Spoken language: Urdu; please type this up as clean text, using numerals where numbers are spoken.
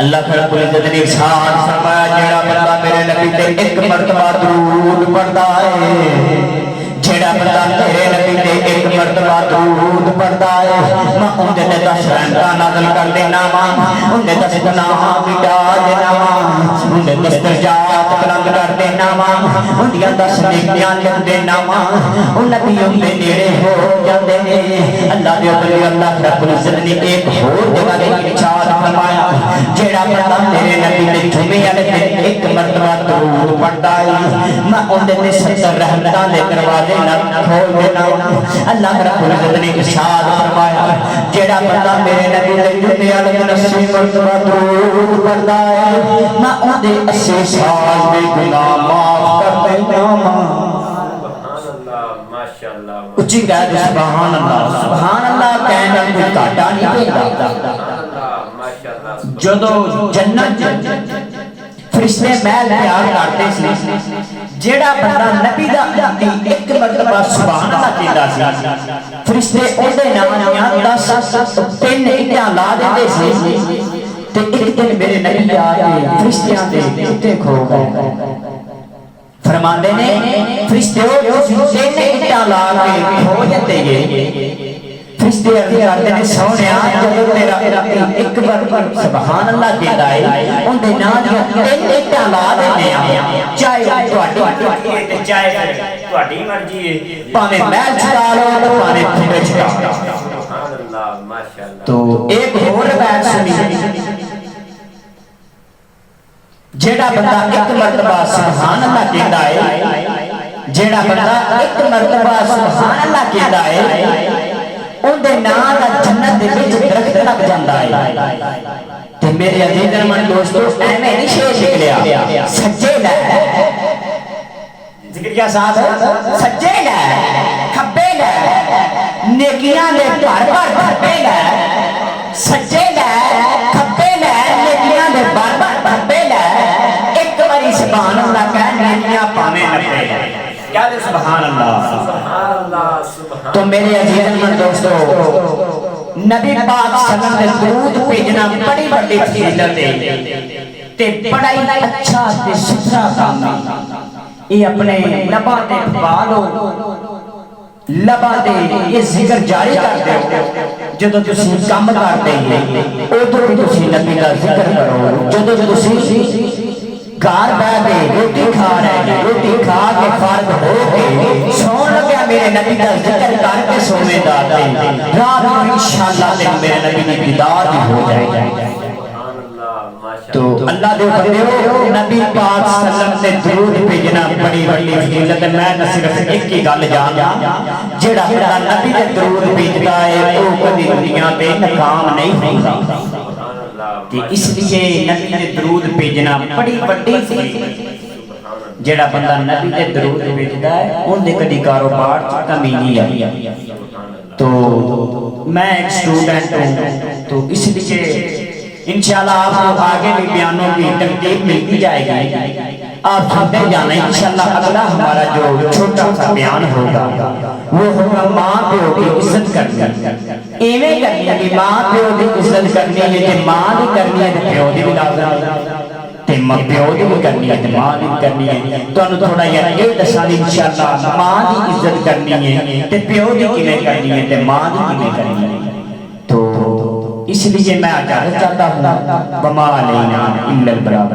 اللہ رب العزت نے ارشاد فرمایا جیڑا بندہ میرے نبی تے ایک مرتبہ درود پڑھدا ہے، جیڑا بندہ میرے نبی تے ایک مرتبہ درود پڑھدا ہے، میں اندے تے 10 رحمتاں نازل کر دینا وا، اندے 10 گناہ مٹا دینا وا، اندے 10 درجات بلند کر دینا وا، اندیاں 10 نیکیاں لکھ دینا وا، او نبی اندے نیڑے ہو جاندے نے۔ اللہ دے بندے اللہ رب العزت نے ایک ہور جگہ تے ارشاد فرمایا جیڑا بندہ میرے نبی نے جمعے والے دن ایک مرتبہ درود پڑھدا ہے، میں اندے تے 70 رحمتاں دے دروازے نہ کھول دینا۔ اللہ رب العزت نے ارشاد فرمایا جیڑا بندہ میرے نبی نے جمعے والے دن 80 مرتبہ درود پڑھدا ہے، میں اندے 80 سال دے گناہ معاف کر دینا۔ اچھی کہہ دے سبحان اللہ، سبحان اللہ کہنا کوئی گھاٹا نہیں پیندا۔ جدو جنت فرشتے محل پیار کرتے سی، جیڑا بندہ نبی دا ایک مرتبہ سبحان اللہ کہندا سی، فرشتے اودے نام 10 3 اینٹاں لا دیندے سی تے ایک دن میرے نبی آ کے فرشتیاں دے اتنے کھو گئے۔ فرماندے نے فرشتے تین اینٹاں لا کے کھو جاندے گے، فرشتے عرض کرتے ہیں سونیا جدو تیرا ایک بار سبحان اللہ کہندا ہے اندے نام دیاں 3 اینٹاں لا دینے آ، چاہے تہاڈی تے چاہے تہاڈی مرضی ہے، پاویں محل چھڑا لو تے پاویں کھوے چھڑا لو۔ سبحان اللہ ماشاءاللہ۔ تو ایک اور روایت سنی جیڑا بندہ ایک مرتبہ سبحان اللہ کہندا ہے، جیڑا بندہ ایک مرتبہ سبحان اللہ کہندا ہے اندے نام دا جنت دے وچ درخت لگ جاندا ہے۔ تے میرے عزیز ارمان دوستو ایویں نہیں شیر نکلیا، سجے لے ذکریہ صاحب سجے لے کھبے لے نیکیاں دے بھر بھر بھرے لے، سجے لے کھبے لے نیکیاں دے بھر بھر بھرے لے، ایک باری سبحان اللہ کہہ نیکیاں پاویں نپے لے۔ کیا دے سبحان اللہ، سبحان اللہ۔ تو میرے عزیز ارمان دوستو نبی پاک صلی اللہ علیہ وسلم نے درود بھیجنا بڑی بڑی فضیلت ہے تے بڑا ہی اچھا تے ستھرا کام ہے۔ یہ اپنے لباں تے پالو، لباں تے یہ ذکر جاری کرتے ہو، جدو تسی کام کرتے ہیں ادھر بھی تسی نبی دا ذکر کرو، جدو تسی گھر بیٹھ کے روٹی کھا رہے ہیں، روٹی کھا کے فارغ ہو کے سون لگیا میرے نبی کا ذکر کر کے سونے داتے رات میں انشاءاللہ تین میرے نبی کی دیدار بھی ہو جائے گا۔ تو اللہ دے بندیو نبی پاک صلی اللہ علیہ وسلم نے درود بھیجنا بڑی بڑی فضیلت ہے۔ میں نہ صرف ایک ہی گل جاندا جیڑا بندہ نبی دے درود بھیجدا ہے او کبھی دنیا تے ناکام نہیں ہوندا۔ اس لیے نبی نے درود بھیجنا بڑی بڑی جیڑا بندہ نبی نے درود بھیجدا ہے اون دے کدی کاروبار چ کمی نہیں آئی۔ تو میں ایک اسٹوڈنٹ ہوں، تو اس لیے انشاءاللہ آپ کو آگے بھی بیانوں کی ترتیب ملتی جائے گی، آپ سنتے جانا۔ انشاءاللہ اگلا ہمارا جو چھوٹا سا بیان ہوگا وہ ہوگا ماں پیو کی عزت کرنی۔ ایویں کرنی ہے کہ ماں پیو کی عزت کرنی ہے، کہ ماں بھی کرنی ہے تو پیو دی بھی لازم تے پیو دی بھی کرنی ہے تے ماں دی کرنی ہے۔ تانوں تھوڑا یہ دساں انشاءاللہ ماں دی عزت کرنی ہے تے پیو دی کیویں کرنی ہے تے ماں دی کیویں کرنی ہے۔ تو اس لیے میں اجازت چاہتا ہوں وما علینا الا البلاغ۔